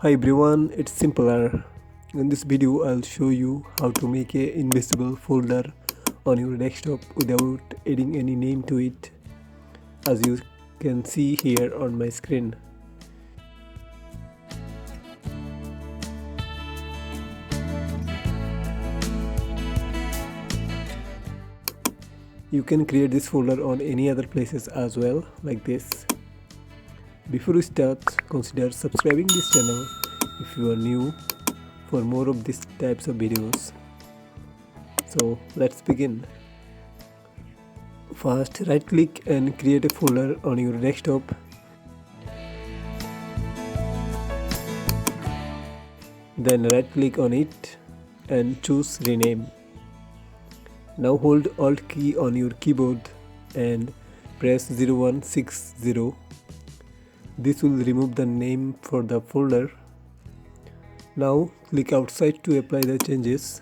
Hi everyone, it's simpler. In this video I'll show you how to make a invisible folder on your desktop without adding any name to it, as you can see here on my screen. You can create this folder on any other places as well, like this. Before we start, consider subscribing this channel if you are new for more of these types of videos. So let's begin. First, right click and create a folder on your desktop. Then right click on it and choose rename. Now hold Alt key on your keyboard and press 0160. This will remove the name for the folder. Now click outside to apply the changes.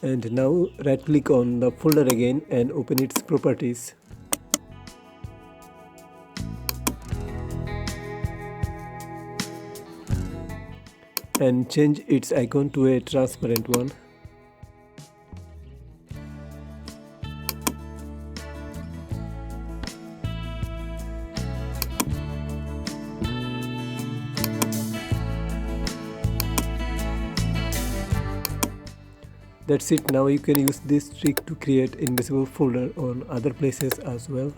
And now right click on the folder again and open its properties. And change its icon to a transparent one. That's it. Now you can use this trick to create invisible folder on other places as well.